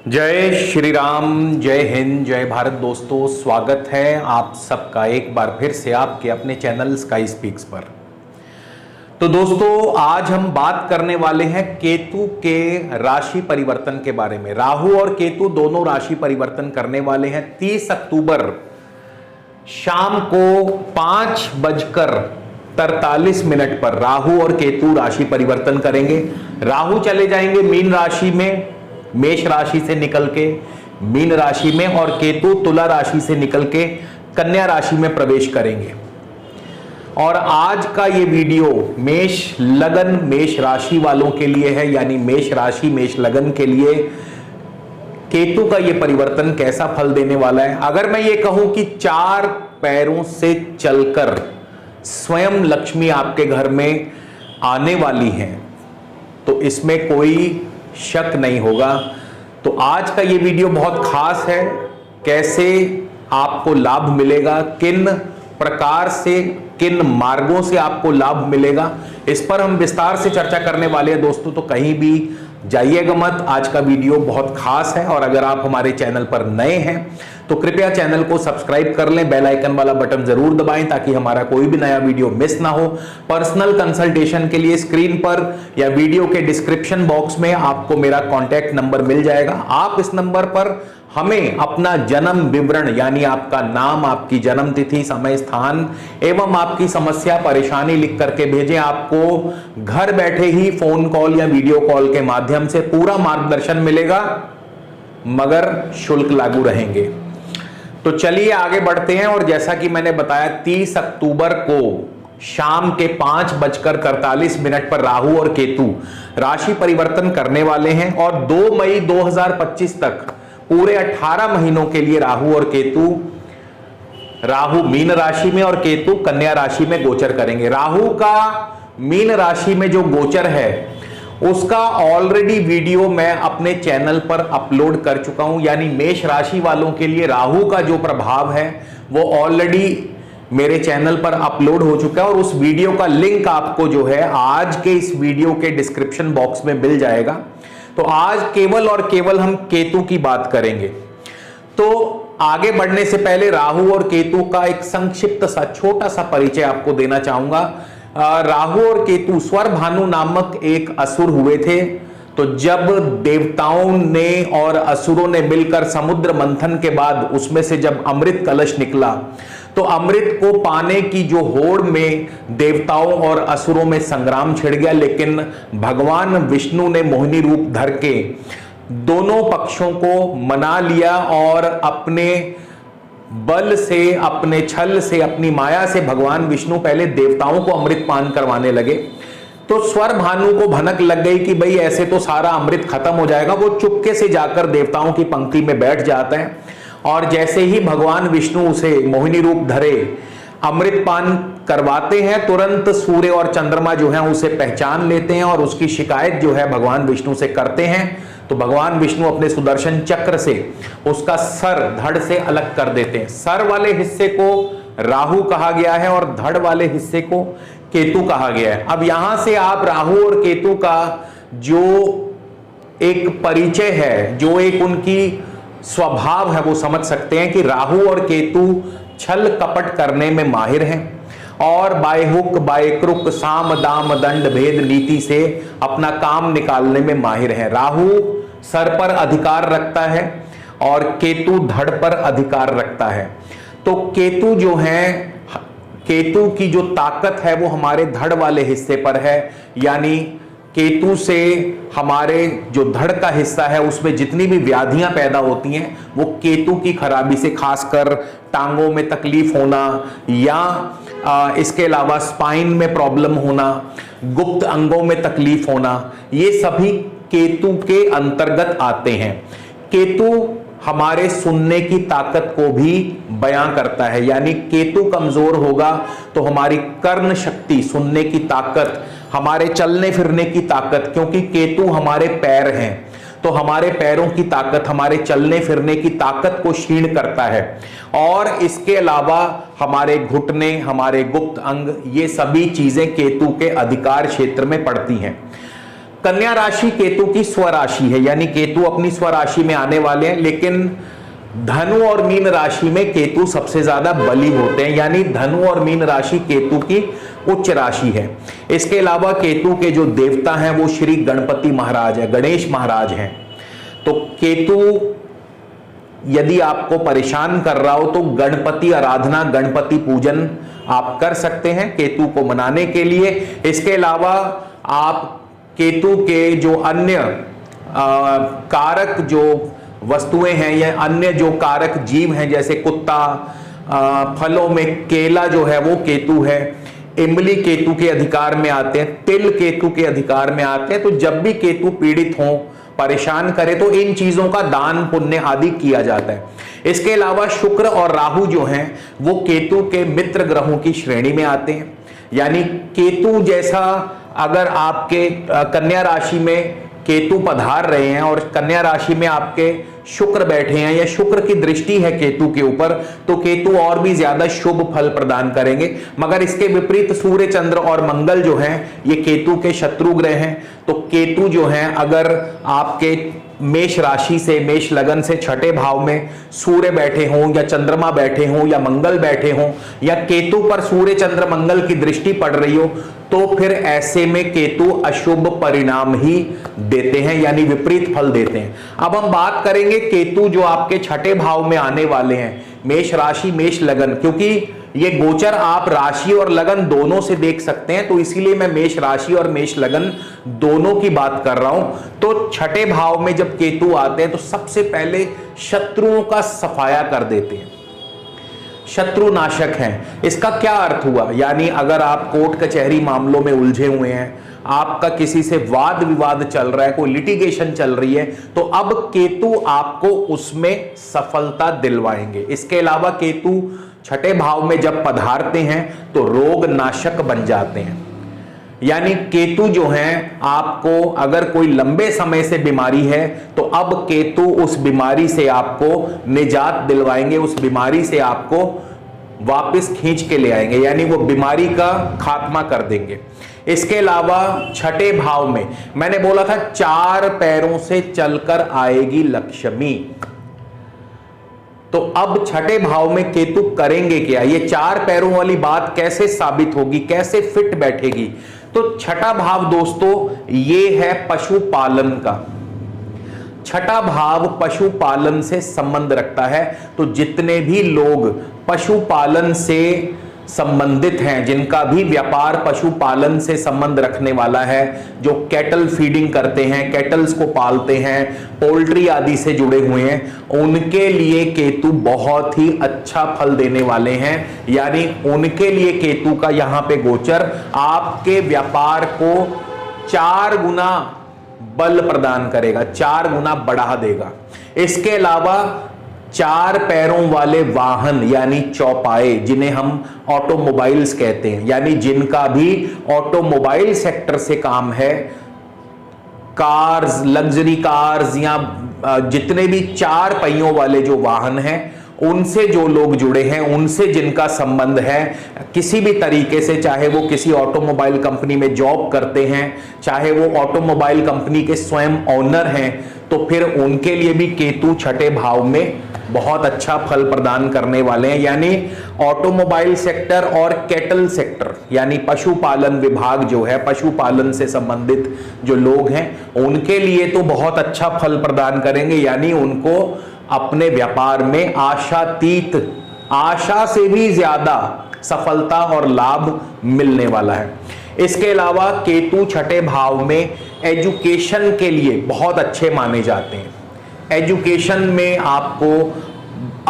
जय श्री राम, जय हिंद, जय भारत। दोस्तों, स्वागत है आप सबका एक बार फिर से आपके अपने चैनल स्काई स्पीक्स पर। तो दोस्तों, आज हम बात करने वाले हैं केतु के राशि परिवर्तन के बारे में। राहु और केतु दोनों राशि परिवर्तन करने वाले हैं 30 अक्टूबर शाम को 5:43 पर राहु और केतु राशि परिवर्तन करेंगे। राहु चले जाएंगे मीन राशि में, मेष राशि से निकल के मीन राशि में, और केतु तुला राशि से निकल के कन्या राशि में प्रवेश करेंगे। और आज का ये वीडियो मेष लगन मेष राशि वालों के लिए है, यानी मेष राशि मेष लगन के लिए केतु का ये परिवर्तन कैसा फल देने वाला है। अगर मैं ये कहूं कि 4 पैरों से चलकर स्वयं लक्ष्मी आपके घर में आने वाली है, तो इसमें कोई शक नहीं होगा। तो आज का ये वीडियो बहुत खास है। कैसे आपको लाभ मिलेगा, किन प्रकार से, किन मार्गों से आपको लाभ मिलेगा, इस पर हम विस्तार से चर्चा करने वाले हैं दोस्तों। तो कहीं भी जाइएगा मत, आज का वीडियो बहुत खास है। और अगर आप हमारे चैनल पर नए हैं तो कृपया चैनल को सब्सक्राइब कर लें, बेल आइकन वाला बटन जरूर दबाएं ताकि हमारा कोई भी नया वीडियो मिस ना हो। पर्सनल कंसल्टेशन के लिए स्क्रीन पर या वीडियो के डिस्क्रिप्शन बॉक्स में आपको मेरा कॉन्टैक्ट नंबर मिल जाएगा। आप इस नंबर पर हमें अपना जन्म विवरण, यानी आपका नाम, आपकी जन्म तिथि, समय, स्थान एवं आपकी समस्या परेशानी लिख करके भेजें। आपको घर बैठे ही फोन कॉल या वीडियो कॉल के माध्यम से पूरा मार्गदर्शन मिलेगा, मगर शुल्क लागू रहेंगे। तो चलिए आगे बढ़ते हैं। और जैसा कि मैंने बताया, 30 अक्टूबर को शाम के 5:43 पर राहु और केतु राशि परिवर्तन करने वाले हैं। और 2 मई 2025 तक पूरे 18 महीनों के लिए राहु और केतु, राहु मीन राशि में और केतु कन्या राशि में गोचर करेंगे। राहु का मीन राशि में जो गोचर है उसका ऑलरेडी वीडियो मैं अपने चैनल पर अपलोड कर चुका हूं, यानी मेष राशि वालों के लिए राहु का जो प्रभाव है वो ऑलरेडी मेरे चैनल पर अपलोड हो चुका है। और उस वीडियो का लिंक आपको जो है आज के इस वीडियो के डिस्क्रिप्शन बॉक्स में मिल जाएगा। तो आज केवल और केवल हम केतु की बात करेंगे। तो आगे बढ़ने से पहले राहु और केतु का एक संक्षिप्त सा छोटा सा परिचय आपको देना चाहूंगा। राहु और केतु स्वर भानु नामक एक असुर हुए थे। तो जब देवताओं ने और असुरों ने मिलकर समुद्र मंथन के बाद उसमें से जब अमृत कलश निकला, तो अमृत को पाने की जो होड़ में देवताओं और असुरों में संग्राम छिड़ गया। लेकिन भगवान विष्णु ने मोहिनी रूप धर के दोनों पक्षों को मना लिया और अपने बल से, अपने छल से, अपनी माया से भगवान विष्णु पहले देवताओं को अमृत पान करवाने लगे। तो स्वर भानु को भनक लग गई कि भाई ऐसे तो सारा अमृत खत्म हो जाएगा। वो चुपके से जाकर देवताओं की पंक्ति में बैठ जाते हैं, और जैसे ही भगवान विष्णु उसे मोहिनी रूप धरे अमृत पान करवाते हैं, तुरंत सूर्य और चंद्रमा जो है उसे पहचान लेते हैं और उसकी शिकायत जो है भगवान विष्णु से करते हैं। तो भगवान विष्णु अपने सुदर्शन चक्र से उसका सर धड़ से अलग कर देते हैं। सर वाले हिस्से को राहु कहा गया है और धड़ वाले हिस्से को केतु कहा गया है। अब यहां से आप राहु और केतु का जो एक परिचय है, जो एक उनकी स्वभाव है, वो समझ सकते हैं कि राहु और केतु छल कपट करने में माहिर हैं और बाय हुक बाय क्रुक साम दाम दंड भेद नीति से अपना काम निकालने में माहिर है। राहु सर पर अधिकार रखता है और केतु धड़ पर अधिकार रखता है। तो केतु जो है, केतु की जो ताकत है वो हमारे धड़ वाले हिस्से पर है, यानी केतु से हमारे जो धड़ का हिस्सा है उसमें जितनी भी व्याधियां पैदा होती हैं वो केतु की खराबी से, खासकर टांगों में तकलीफ होना या इसके अलावा स्पाइन में प्रॉब्लम होना, गुप्त अंगों में तकलीफ होना, ये सभी केतु के अंतर्गत आते हैं। केतु हमारे सुनने की ताकत को भी बयां करता है, यानी केतु कमजोर होगा तो हमारी कर्ण शक्ति, सुनने की ताकत, हमारे चलने फिरने की ताकत, क्योंकि केतु हमारे पैर हैं तो हमारे पैरों की ताकत, हमारे चलने फिरने की ताकत को क्षीण करता है। और इसके अलावा हमारे घुटने, हमारे गुप्त अंग, ये सभी चीजें केतु के अधिकार क्षेत्र में पड़ती हैं। कन्या राशि केतु की स्वराशि है, यानी केतु अपनी स्वराशि में आने वाले हैं, लेकिन धनु और मीन राशि में केतु सबसे ज्यादा बली होते हैं, यानी धनु और मीन राशि केतु की उच्च राशि है। इसके अलावा केतु के जो देवता हैं वो श्री गणपति महाराज है, गणेश महाराज हैं। तो केतु यदि आपको परेशान कर रहा हो तो गणपति आराधना, गणपति पूजन आप कर सकते हैं केतु को मनाने के लिए। इसके अलावा आप केतु के जो अन्य कारक जो वस्तुएं हैं या अन्य जो कारक जीव हैं, जैसे कुत्ता, फलों में केला जो है वो केतु है, इमली केतु के अधिकार में आते हैं, तिल केतु के अधिकार में आते हैं। तो जब भी केतु पीड़ित हो, परेशान करे, तो इन चीजों का दान पुण्य आदि किया जाता है। इसके अलावा शुक्र और राहु जो हैं वो केतु के मित्र ग्रहों की श्रेणी में आते हैं, यानी केतु जैसा अगर आपके कन्या राशि में केतु पधार रहे हैं और कन्या राशि में आपके शुक्र बैठे हैं या शुक्र की दृष्टि है केतु के ऊपर, तो केतु और भी ज्यादा शुभ फल प्रदान करेंगे। मगर इसके विपरीत सूर्य, चंद्र और मंगल जो हैं ये केतु के शत्रु ग्रह हैं। तो केतु जो हैं अगर आपके मेष राशि से, मेष लगन से छठे भाव में सूर्य बैठे हों या चंद्रमा बैठे हों या मंगल बैठे हों या केतु पर सूर्य, चंद्र, मंगल की दृष्टि पड़ रही हो, तो फिर ऐसे में केतु अशुभ परिणाम ही देते हैं, यानी विपरीत फल देते हैं। अब हम बात करेंगे केतु जो आपके छठे भाव में आने वाले हैं, मेष राशि, मेष लगन, क्योंकि ये गोचर आप राशि और लगन दोनों से देख सकते हैं, तो इसीलिए मैं मेष राशि और मेष लगन दोनों की बात कर रहा हूं। तो छठे भाव में जब केतु आते हैं तो सबसे पहले शत्रुओं का सफाया कर देते हैं, शत्रु नाशक हैं। इसका क्या अर्थ हुआ, यानी अगर आप कोर्ट कचहरी मामलों में उलझे हुए हैं, आपका किसी से वाद विवाद चल रहा है, कोई लिटिगेशन चल रही है, तो अब केतु आपको उसमें सफलता दिलवाएंगे। इसके अलावा केतु छठे भाव में जब पधारते हैं तो रोग नाशक बन जाते हैं, यानी केतु जो हैं आपको अगर कोई लंबे समय से बीमारी है तो अब केतु उस बीमारी से आपको निजात दिलवाएंगे, उस बीमारी से आपको वापस खींच के ले आएंगे, यानी वो बीमारी का खात्मा कर देंगे। इसके अलावा छठे भाव में मैंने बोला था 4 पैरों से चलकर आएगी लक्ष्मी, तो अब छठे भाव में केतु करेंगे क्या, ये 4 पैरों वाली बात कैसे साबित होगी, कैसे फिट बैठेगी। तो छठा भाव दोस्तों ये है पशुपालन का, छठा भाव पशुपालन से संबंध रखता है। तो जितने भी लोग पशुपालन से संबंधित हैं, जिनका भी व्यापार पशुपालन से संबंध रखने वाला है, जो कैटल फीडिंग करते हैं, कैटल्स को पालते हैं, पोल्ट्री आदि से जुड़े हुए हैं, उनके लिए केतु बहुत ही अच्छा फल देने वाले हैं, यानी उनके लिए केतु का यहां पे गोचर आपके व्यापार को 4 गुना बल प्रदान करेगा, 4 गुना बढ़ा देगा। इसके अलावा 4 पैरों वाले वाहन यानी चौपाए, जिन्हें हम ऑटोमोबाइल्स कहते हैं, यानी जिनका भी ऑटोमोबाइल सेक्टर से काम है, कार्स, लग्जरी कार्स या जितने भी 4 पहियों वाले जो वाहन हैं, उनसे जो लोग जुड़े हैं, उनसे जिनका संबंध है किसी भी तरीके से, चाहे वो किसी ऑटोमोबाइल कंपनी में जॉब करते हैं, चाहे वो ऑटोमोबाइल कंपनी के स्वयं ओनर हैं, तो फिर उनके लिए भी केतु छठे भाव में बहुत अच्छा फल प्रदान करने वाले हैं। यानी ऑटोमोबाइल सेक्टर और कैटल सेक्टर यानी पशुपालन विभाग जो है, पशुपालन से संबंधित जो लोग हैं, उनके लिए तो बहुत अच्छा फल प्रदान करेंगे, यानी उनको अपने व्यापार में आशातीत, आशा से भी ज्यादा सफलता और लाभ मिलने वाला है। इसके अलावा केतु छठे भाव में एजुकेशन के लिए बहुत अच्छे माने जाते हैं। एजुकेशन में आपको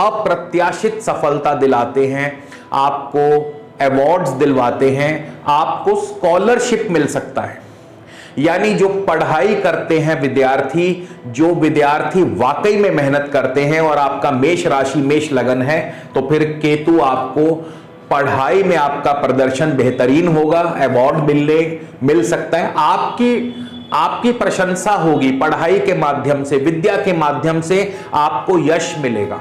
अप्रत्याशित सफलता दिलाते हैं, आपको अवार्ड्स दिलवाते हैं, आपको स्कॉलरशिप मिल सकता है। यानी जो पढ़ाई करते हैं विद्यार्थी, जो विद्यार्थी वाकई में मेहनत करते हैं और आपका मेष राशि मेष लगन है, तो फिर केतु आपको पढ़ाई में आपका प्रदर्शन बेहतरीन होगा, अवार्ड मिल सकता है, आपकी प्रशंसा होगी, पढ़ाई के माध्यम से, विद्या के माध्यम से आपको यश मिलेगा।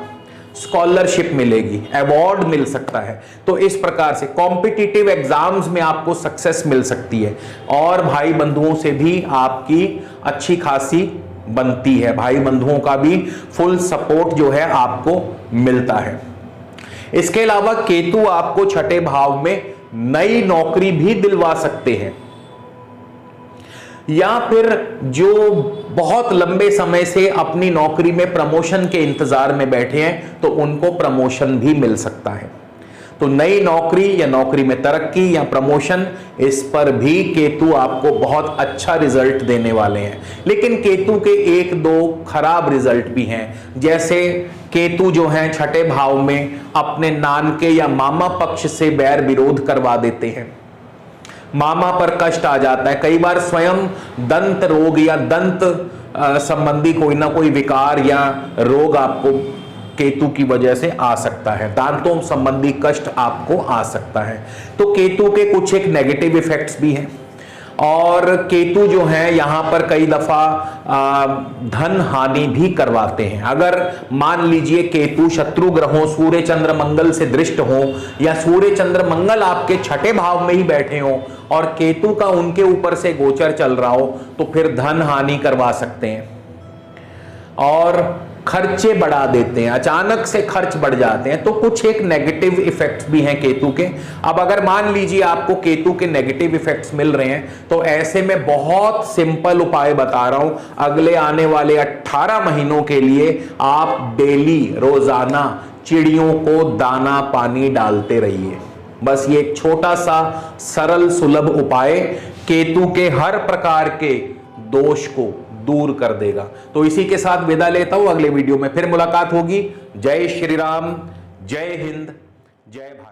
स्कॉलरशिप मिलेगी, अवार्ड मिल सकता है। तो इस प्रकार से कॉम्पिटिटिव एग्जाम्स में आपको सक्सेस मिल सकती है और भाई बंधुओं से भी आपकी अच्छी खासी बनती है, भाई बंधुओं का भी फुल सपोर्ट जो है आपको मिलता है। इसके अलावा केतु आपको छठे भाव में नई नौकरी भी दिलवा सकते हैं, या फिर जो बहुत लंबे समय से अपनी नौकरी में प्रमोशन के इंतजार में बैठे हैं तो उनको प्रमोशन भी मिल सकता है। तो नई नौकरी या नौकरी में तरक्की या प्रमोशन, इस पर भी केतु आपको बहुत अच्छा रिजल्ट देने वाले हैं। लेकिन केतु के एक दो खराब रिजल्ट भी हैं, जैसे केतु जो हैं छठे भाव में अपने नानके या मामा पक्ष से बैर विरोध करवा देते हैं, मामा पर कष्ट आ जाता है। कई बार स्वयं दंत रोग या दंत संबंधी कोई ना कोई विकार या रोग आपको केतु की वजह से आ सकता है, दांतों संबंधी कष्ट आपको आ सकता है। तो केतु के कुछ एक नेगेटिव इफेक्ट्स भी हैं और केतु जो है यहां पर कई दफा धन हानि भी करवाते हैं। अगर मान लीजिए केतु शत्रु ग्रहों सूर्य चंद्र मंगल से दृष्ट हो या सूर्य चंद्र मंगल आपके छठे भाव में ही बैठे हो और केतु का उनके ऊपर से गोचर चल रहा हो तो फिर धन हानि करवा सकते हैं और खर्चे बढ़ा देते हैं, अचानक से खर्च बढ़ जाते हैं। तो कुछ एक नेगेटिव इफेक्ट्स भी हैं केतु के। अब अगर मान लीजिए आपको केतु के नेगेटिव इफेक्ट्स मिल रहे हैं तो ऐसे में बहुत सिंपल उपाय बता रहा हूं, अगले आने वाले 18 महीनों के लिए आप डेली रोजाना चिड़ियों को दाना पानी डालते रहिए। बस ये एक छोटा सा सरल सुलभ उपाय केतु के हर प्रकार के दोष को दूर कर देगा। तो इसी के साथ विदा लेता हूं, अगले वीडियो में फिर मुलाकात होगी। जय श्री राम, जय हिंद, जय भारत।